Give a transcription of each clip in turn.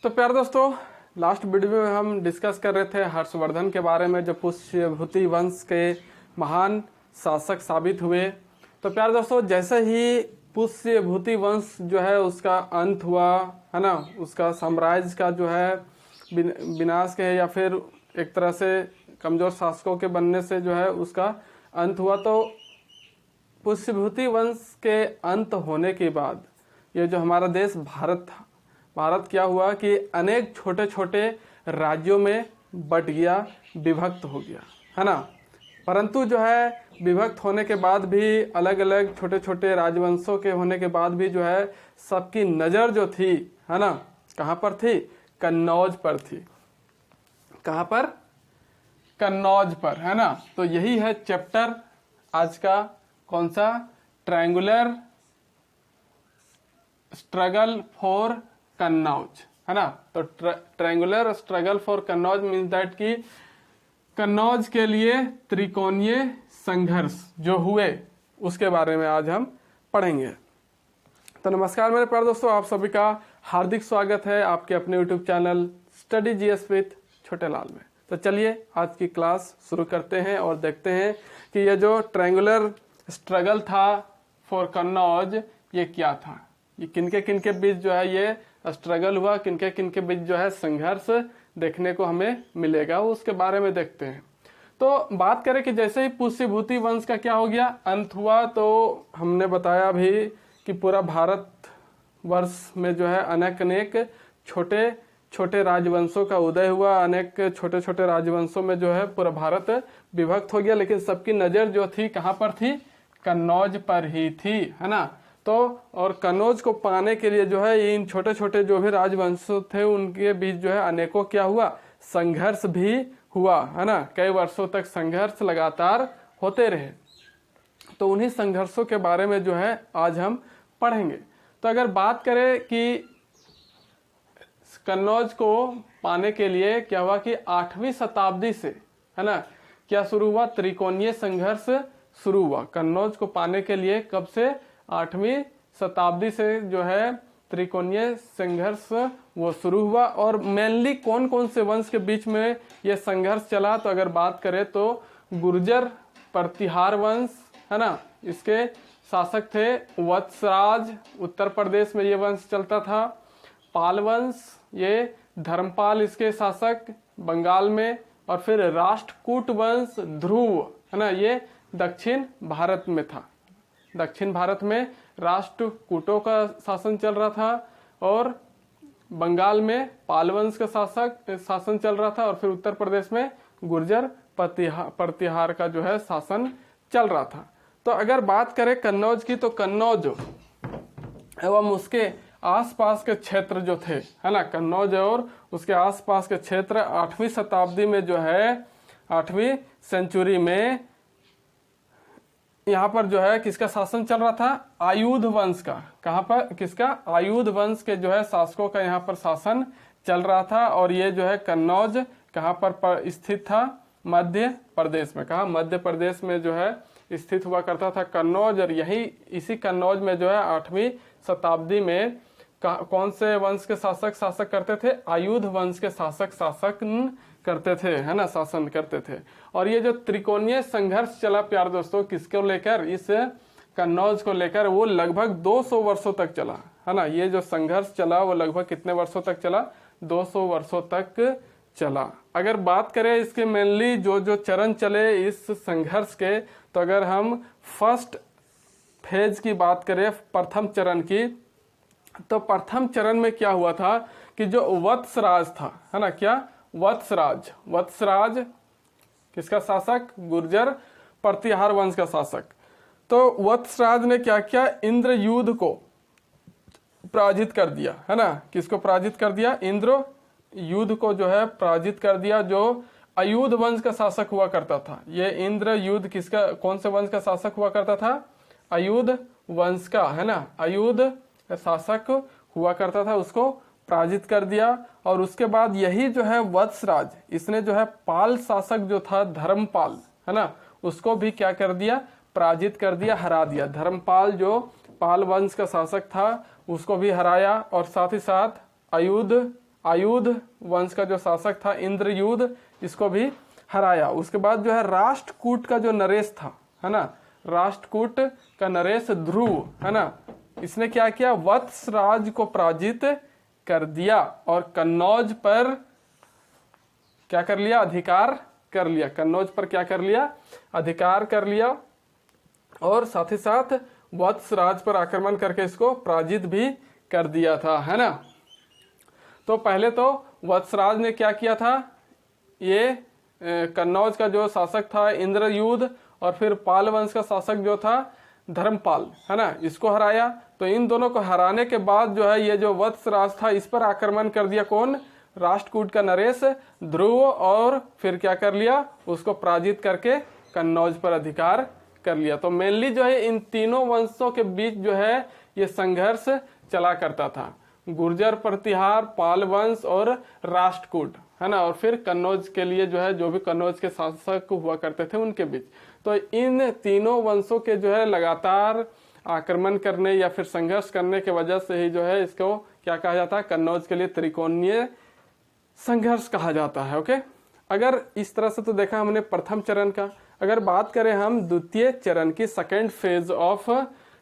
तो प्यारे दोस्तों, लास्ट वीडियो में हम डिस्कस कर रहे थे हर्षवर्धन के बारे में, जो पुष्यभूति वंश के महान शासक साबित हुए। तो प्यारे दोस्तों, जैसे ही पुष्यभूति वंश जो है उसका अंत हुआ है ना, उसका साम्राज्य का जो है विनाश के या फिर एक तरह से कमजोर शासकों के बनने से जो है उसका अंत हुआ। तो पुष्यभूति वंश के अंत होने के बाद ये जो हमारा देश भारत था, भारत क्या हुआ कि अनेक छोटे छोटे राज्यों में बट गया, विभक्त हो गया, है ना। परंतु जो है विभक्त होने के बाद भी, अलग अलग छोटे छोटे राजवंशों के होने के बाद भी जो है सबकी नज़र जो थी, है ना, कहाँ पर थी? कन्नौज पर थी। कहाँ पर? कन्नौज पर, है ना। तो यही है चैप्टर आज का। कौन सा? ट्रायंगुलर स्ट्रगल फॉर कन्नौज, है ना। तो triangular struggle for Kannauj means that कि कन्नौज के लिए त्रिकोणीय संघर्ष जो हुए उसके बारे में आज हम पढ़ेंगे। तो नमस्कार मेरे प्यारे दोस्तों, आप सभी का हार्दिक स्वागत है आपके अपने YouTube channel study GS with छोटे लाल में। तो चलिए आज की क्लास शुरू करते हैं और देखते हैं कि ये जो ट्रायंगुलर स्ट्रगल था फॉर कन्नौज ये क्या था, ये किनके बीच जो है ये स्ट्रगल हुआ, किनके बीच जो है संघर्ष देखने को हमें मिलेगा, उसके बारे में देखते हैं। तो बात करें कि जैसे ही पुष्यभूति वंश का क्या हो गया, अंत हुआ, तो हमने बताया भी कि पूरा भारत वर्ष में जो है अनेक छोटे छोटे राजवंशों का उदय हुआ। अनेक छोटे छोटे राजवंशों में जो है पूरा भारत विभक्त हो गया, लेकिन सबकी नज़र जो थी कहाँ पर थी? कन्नौज पर ही थी, है ना। तो और कन्नौज को पाने के लिए जो है इन छोटे छोटे जो भी राजवंश थे उनके बीच जो है अनेकों क्या हुआ? संघर्ष भी हुआ, है ना। कई वर्षों तक संघर्ष लगातार होते रहे। तो उन्हीं संघर्षों के बारे में जो है आज हम पढ़ेंगे। तो अगर बात करें कि कन्नौज को पाने के लिए क्या हुआ कि 8वीं शताब्दी से, है ना, क्या शुरू हुआ? त्रिकोणीय संघर्ष शुरू हुआ। कन्नौज को पाने के लिए कब से? 8वीं शताब्दी से जो है त्रिकोणीय संघर्ष वो शुरू हुआ। और मेनली कौन कौन से वंश के बीच में ये संघर्ष चला? तो अगर बात करें तो गुर्जर प्रतिहार वंश, है ना, इसके शासक थे वत्सराज, उत्तर प्रदेश में ये वंश चलता था। पाल वंश, ये धर्मपाल इसके शासक, बंगाल में। और फिर राष्ट्रकूट वंश ध्रुव, है ना, ये दक्षिण भारत में था। दक्षिण भारत में राष्ट्रकूटों का शासन चल रहा था और बंगाल में पाल वंश का शासन चल रहा था। और फिर उत्तर प्रदेश में गुर्जर प्रतिहार का जो है शासन चल रहा था। तो अगर बात करें कन्नौज की, तो कन्नौज एवं उसके आसपास के क्षेत्र जो थे, है ना, कन्नौज और उसके आसपास के क्षेत्र 8वीं शताब्दी में जो है 8वीं सेंचुरी में यहाँ पर जो है किसका शासन चल रहा था? आयुध वंश का। कहाँ पर? किसका? आयुध वंश के जो है शासकों का यहाँ पर शासन चल रहा था। और ये जो है कन्नौज कहाँ पर स्थित था? मध्य प्रदेश में। कहाँ? मध्य प्रदेश में जो है स्थित हुआ करता था कन्नौज। और यही इसी कन्नौज में जो है 8वीं शताब्दी में कौन से वंश के शासक करते थे? आयुध वंश के शासक करते थे, है ना, शासन करते थे। और ये जो त्रिकोणीय संघर्ष चला प्यार दोस्तों, किसको लेकर? इस कन्नौज को लेकर, वो लगभग 200 वर्षों तक चला, है ना। ये जो संघर्ष चला वो लगभग कितने वर्षों तक चला? 200 वर्षों तक चला। अगर बात करें इसके मेनली जो चरण चले इस संघर्ष के, तो अगर हम फर्स्ट फेज की बात करें, प्रथम चरण की, तो प्रथम चरण में क्या हुआ था कि जो वत्सराज था, है ना, क्या? वत्सराज किसका शासक? गुर्जर प्रतिहार वंश का शासक। तो वत्सराज ने क्या किया? इंद्रयूध को पराजित कर दिया, है ना। किसको पराजित कर दिया? इंद्रयूध को जो है पराजित कर दिया, जो अयुध वंश का शासक हुआ करता था। ये इंद्रयूध किसका, कौन से वंश का शासक हुआ करता था? अयुध वंश का, है ना, अयुध शासक हुआ करता था, उसको पराजित कर दिया। और उसके बाद यही जो है वत्सराज, इसने जो है पाल शासक जो था धर्मपाल, है ना, उसको भी क्या कर दिया? पराजित कर दिया, हरा दिया। धर्मपाल जो पाल वंश का शासक था उसको भी हराया। और साथ ही साथ अयुध आयुध वंश का जो शासक था इंद्रयूध, इसको भी हराया। उसके बाद जो है राष्ट्रकूट का जो नरेश था, है ना, राष्ट्रकूट का नरेश ध्रुव, है ना, इसने क्या किया, वत्सराज को पराजित कर दिया और कन्नौज पर क्या कर लिया, अधिकार कर लिया। कन्नौज पर क्या कर लिया, अधिकार कर लिया, और साथ ही साथ वत्सराज पर आक्रमण करके इसको पराजित भी कर दिया था, है ना। तो पहले तो वत्सराज ने क्या किया था, ये कन्नौज का जो शासक था इंद्रयूध, और फिर पाल वंश का शासक जो था धर्मपाल, है ना, इसको हराया। तो इन दोनों को हराने के बाद जो है ये जो वत्सराज था इस पर आक्रमण कर दिया कौन, राष्ट्रकूट का नरेश ध्रुव, और फिर क्या कर लिया, उसको पराजित करके कन्नौज पर अधिकार कर लिया। तो मेनली जो है इन तीनों वंशों के बीच जो है ये संघर्ष चला करता था, गुर्जर प्रतिहार, पाल वंश और राष्ट्रकूट, है ना, और फिर कन्नौज के लिए जो है जो भी कन्नौज के शासक हुआ करते थे उनके बीच। तो इन तीनों वंशों के जो है लगातार आक्रमण करने या फिर संघर्ष करने के वजह से ही जो है इसको क्या कहा जाता है, कन्नौज के लिए त्रिकोणीय संघर्ष कहा जाता है। ओके, अगर इस तरह से तो देखा हमने प्रथम चरण का। अगर बात करें हम द्वितीय चरण की, second phase of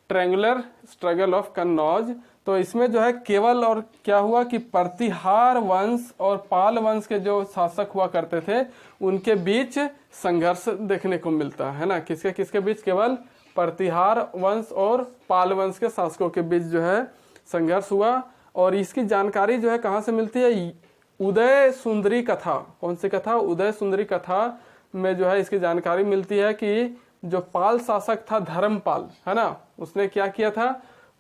triangular struggle of Kannauj, तो इसमें जो है केवल और क्या हुआ कि प्रतिहार वंश और पाल वंश के जो शासक हुआ करते थे उनके बीच संघर्ष देखने को मिलता है ना। किसके किसके बीच, केवल प्रतिहार वंश और पाल वंश के शासकों के बीच जो है संघर्ष हुआ। और इसकी जानकारी जो है कहाँ से मिलती है, उदय सुंदरी कथा। कौन सी कथा, उदय सुंदरी कथा में जो है इसकी जानकारी मिलती है कि जो पाल शासक था धर्मपाल, है ना, उसने क्या किया था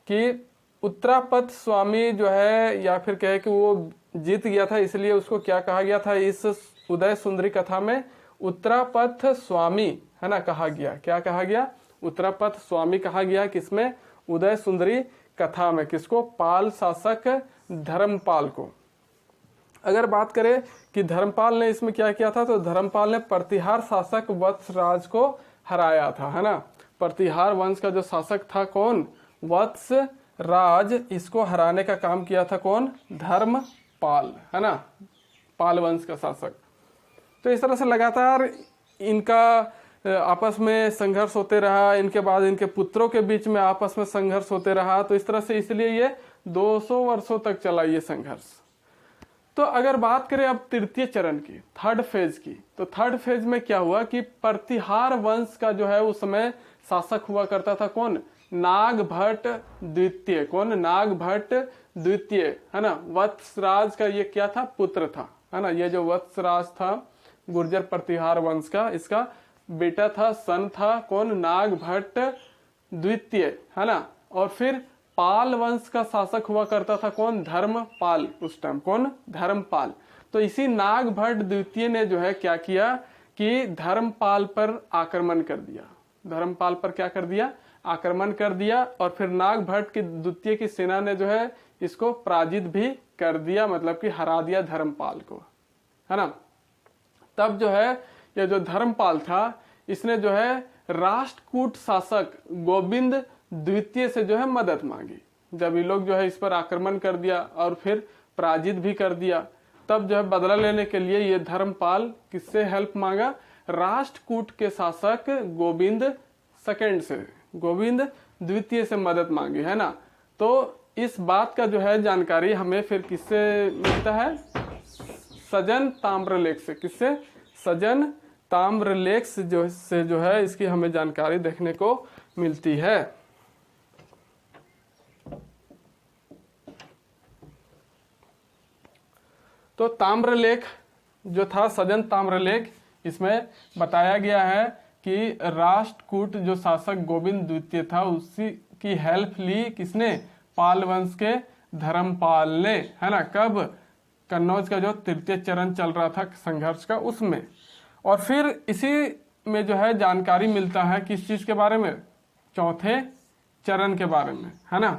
कि उत्तरापथ स्वामी जो है, या फिर कहे कि वो जीत गया था, इसलिए उसको क्या कहा गया था इस उदय सुंदरी कथा में, उत्तरापथ स्वामी, है ना, कहा गया। क्या कहा गया, उत्तरापथ स्वामी कहा गया किसमें, उदय सुंदरी कथा में। किसको, पाल शासक धर्मपाल को। अगर बात करें कि धर्मपाल ने इसमें क्या किया था, तो धर्मपाल ने प्रतिहार शासक वत्सराज को हराया था, है ना। प्रतिहार वंश का जो शासक था कौन, वत्सराज, इसको हराने का काम किया था कौन, धर्मपाल, है ना, पाल वंश का शासक। तो इस तरह से लगातार इनका आपस में संघर्ष होते रहा, इनके बाद इनके पुत्रों के बीच में आपस में संघर्ष होते रहा। तो इस तरह से इसलिए ये 200 वर्षों तक चला ये संघर्ष। तो अगर बात करें अब तृतीय चरण की, थर्ड फेज की, तो थर्ड फेज में क्या हुआ कि प्रतिहार वंश का जो है उस समय शासक हुआ करता था कौन, नागभट्ट द्वितीय। कौन, नागभट्ट द्वितीय, है ना। वत्सराज का ये क्या था, पुत्र था, है ना। ये जो वत्सराज था गुर्जर प्रतिहार वंश का, इसका बेटा था, सन था कौन, नागभट्ट द्वितीय, है ना। और फिर पाल वंश का शासक हुआ करता था कौन, धर्मपाल, उस टाइम कौन, धर्मपाल। तो इसी नागभट्ट द्वितीय ने जो है क्या किया कि धर्मपाल पर आक्रमण कर दिया। धर्मपाल पर क्या कर दिया, आक्रमण कर दिया। और फिर नागभट्ट की द्वितीय की सेना ने जो है इसको पराजित भी कर दिया, मतलब कि हरा दिया धर्मपाल को, है ना। तब जो है ये जो धर्मपाल था इसने जो है राष्ट्रकूट शासक गोविंद द्वितीय से जो है मदद मांगी। जब ये लोग जो है इस पर आक्रमण कर दिया और फिर पराजित भी कर दिया, तब जो है बदला लेने के लिए ये धर्मपाल किससे हेल्प मांगा, राष्ट्रकूट के शासक गोविंद सेकंड से, गोविंद द्वितीय से मदद मांगी, है ना। तो इस बात का जो है जानकारी हमें फिर किससे मिलता है, सजन ताम्रलेख से। किससे, सजन ताम्रलेख से जो है इसकी हमें जानकारी देखने को मिलती है। तो ताम्रलेख जो था, सजन ताम्रलेख, इसमें बताया गया है कि राष्ट्रकूट जो शासक गोविंद द्वितीय था उसी की हेल्प ली किसने, पाल वंश के धर्मपाल ने, है ना। कब, कन्नौज का जो तृतीय चरण चल रहा था संघर्ष का, उसमें। और फिर इसी में जो है जानकारी मिलता है किस चीज के बारे में, चौथे चरण के बारे में, है ना।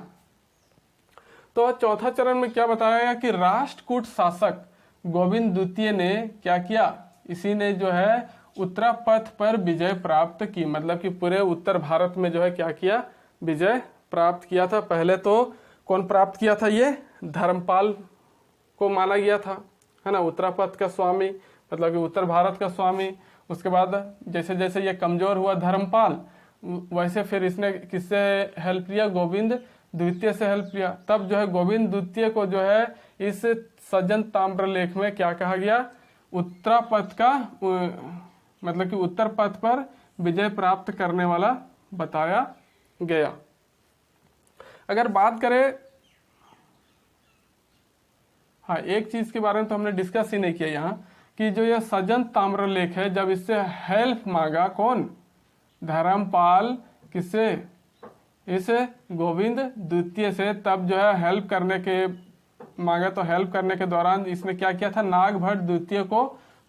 तो चौथा चरण में क्या बताया गया कि राष्ट्रकूट शासक गोविंद द्वितीय ने क्या किया, इसी ने जो है उत्तरापथ पर विजय प्राप्त की, मतलब कि पूरे उत्तर भारत में जो है क्या किया, विजय प्राप्त किया था। पहले तो कौन प्राप्त किया था, ये धर्मपाल को माना गया था, है ना, उत्तरापथ का स्वामी, मतलब कि उत्तर भारत का स्वामी। उसके बाद जैसे जैसे ये कमजोर हुआ धर्मपाल, वैसे फिर इसने किससे हेल्प लिया, गोविंद द्वितीय से हेल्प लिया। तब जो है गोविंद द्वितीय को जो है इस सज्जन ताम्रलेख में क्या कहा गया, उत्तरापथ का मतलब कि उत्तर पथ पर विजय प्राप्त करने वाला बताया गया। अगर बात करें, हाँ एक चीज के बारे में तो हमने डिस्कस ही नहीं किया यहाँ, कि जो यह सज्जन ताम्रलेख है, जब इससे हेल्प मांगा कौन, धर्मपाल, किससे, इस गोविंद द्वितीय से, तब जो है हेल्प करने के मांगा, तो हेल्प करने के दौरान इसने क्या किया था, नागभट्ट द्वितीय को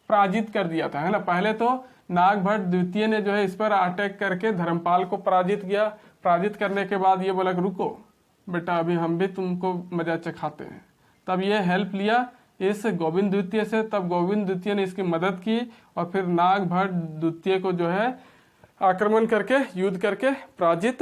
पराजित कर दिया था, है ना। पहले तो नागभट्ट द्वितीय ने जो है इस पर अटैक करके धर्मपाल को पराजित किया। पराजित करने के बाद ये बोला रुको बेटा, अभी हम भी तुमको मजा चखाते हैं। तब ये हेल्प लिया इस गोविंद द्वितीय से, तब गोविंद द्वितीय ने इसकी मदद की और फिर नागभट्ट द्वितीय को जो है आक्रमण करके, युद्ध करके पराजित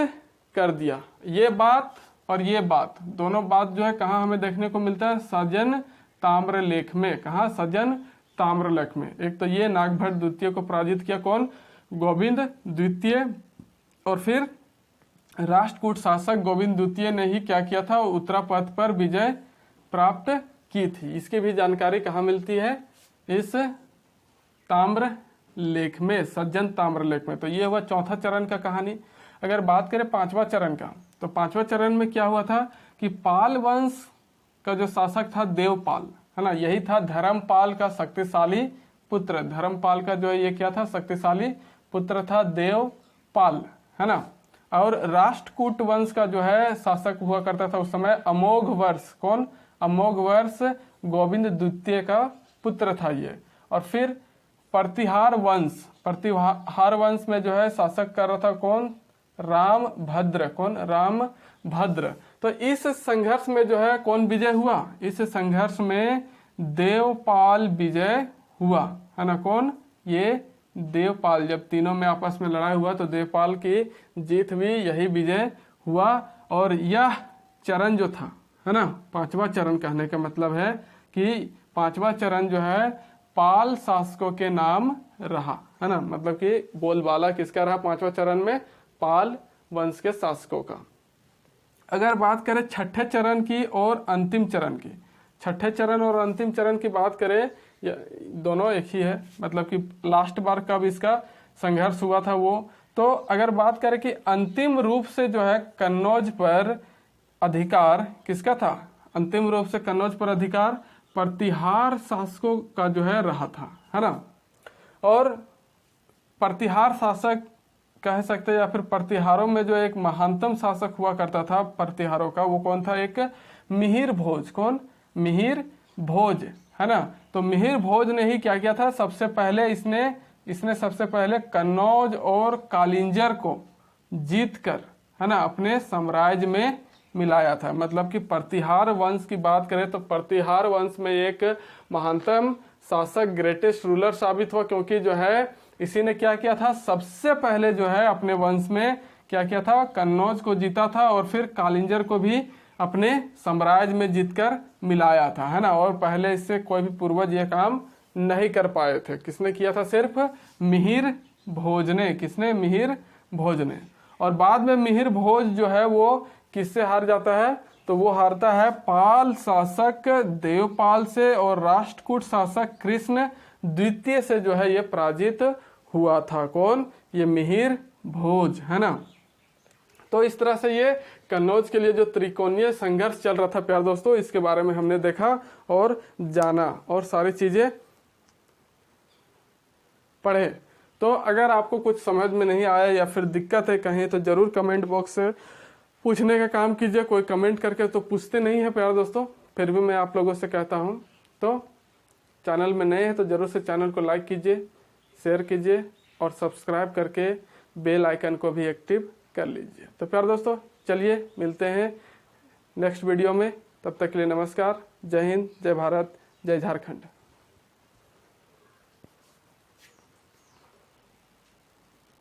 कर दिया। ये बात और ये बात, दोनों बात जो है कहाँ हमें देखने को मिलता है, सज्जन ताम्रलेख में। कहाँ, सज्जन ताम्रलेख में। एक तो ये नागभट्ट द्वितीय को पराजित किया कौन, गोविंद द्वितीय, और फिर राष्ट्रकूट शासक गोविंद द्वितीय ने ही क्या किया था, उत्तरापथ पर विजय प्राप्त की थी। इसकी भी जानकारी कहाँ मिलती है, इस ताम्रलेख में, सज्जन ताम्रलेख में। तो ये हुआ चौथा चरण का कहानी। अगर बात करें पांचवा चरण का, तो पांचवा चरण में क्या हुआ था कि पाल वंश का जो शासक था देवपाल, है ना, यही था धर्मपाल का शक्तिशाली पुत्र। धर्मपाल का जो है ये क्या था, शक्तिशाली पुत्र था देवपाल, है ना। और राष्ट्रकूट वंश का जो है शासक हुआ करता था उस समय अमोघ वर्ष, कौन, अमोघ वर्ष गोविंद द्वितीय का पुत्र था ये। और फिर प्रतिहार वंश, प्रतिहार वंश में जो है शासक कर रहा था कौन, रामभद्र, कौन, रामभद्र। तो इस संघर्ष में जो है कौन विजय हुआ, इस संघर्ष में देवपाल विजय हुआ, है ना। कौन, ये देवपाल। जब तीनों में आपस में लड़ाई हुआ तो देवपाल की जीत हुई, यही विजय हुआ। और यह चरण जो था, है ना, पांचवा चरण कहने का मतलब है कि पांचवा चरण जो है पाल शासकों के नाम रहा, है ना। मतलब कि बोलबाला किसका रहा पांचवा चरण में, पाल वंश के शासकों का। अगर बात करें छठे चरण की और अंतिम चरण की, छठे चरण और अंतिम चरण की बात करें, दोनों एक ही है, मतलब कि लास्ट बार कब इसका संघर्ष हुआ था वो। तो अगर बात करें कि अंतिम रूप से जो है कन्नौज पर अधिकार किसका था, अंतिम रूप से कन्नौज पर अधिकार प्रतिहार शासकों का जो है रहा था, है ना। और प्रतिहार शासक कह सकते हैं, या फिर प्रतिहारों में जो एक महानतम शासक हुआ करता था प्रतिहारों का, वो कौन था, एक मिहिर भोज। कौन, मिहिर भोज, है ना। तो मिहिर भोज ने ही क्या किया था, सबसे पहले इसने सबसे पहले कन्नौज और कालिंजर को जीत कर, है ना, अपने साम्राज्य में मिलाया था। मतलब कि प्रतिहार वंश की बात करें तो प्रतिहार वंश में एक महानतम शासक, ग्रेटेस्ट रूलर साबित हुआ, क्योंकि जो है इसी ने क्या किया था, सबसे पहले जो है अपने वंश में क्या किया था, कन्नौज को जीता था और फिर कालिंजर को भी अपने साम्राज्य में जीतकर मिलाया था, है ना। और पहले इससे कोई भी पूर्वज ये काम नहीं कर पाए थे। किसने किया था, सिर्फ मिहिर भोज ने। किसने, मिहिर भोज ने। और बाद में मिहिर भोज जो है वो किससे हार जाता है, तो वो हारता है पाल शासक देवपाल से, और राष्ट्रकूट शासक कृष्ण द्वितीय से जो है ये पराजित हुआ था। कौन, ये मिहिर भोज, है ना। तो इस तरह से ये कन्नौज के लिए जो त्रिकोणीय संघर्ष चल रहा था प्यारे दोस्तों, इसके बारे में हमने देखा और जाना और सारी चीजें पढ़े। तो अगर आपको कुछ समझ में नहीं आया या फिर दिक्कत है कहीं, तो जरूर कमेंट बॉक्स से पूछने का काम कीजिए। कोई कमेंट करके तो पूछते नहीं है प्यारे दोस्तों, फिर भी मैं आप लोगों से कहता हूँ। तो चैनल में नए हैं तो जरूर से चैनल को लाइक कीजिए, शेयर कीजिए और सब्सक्राइब करके बेल आइकन को भी एक्टिव कर लीजिए। तो प्यारे दोस्तों चलिए मिलते हैं नेक्स्ट वीडियो में, तब तक के लिए नमस्कार, जय हिंद, जय भारत, जय झारखंड।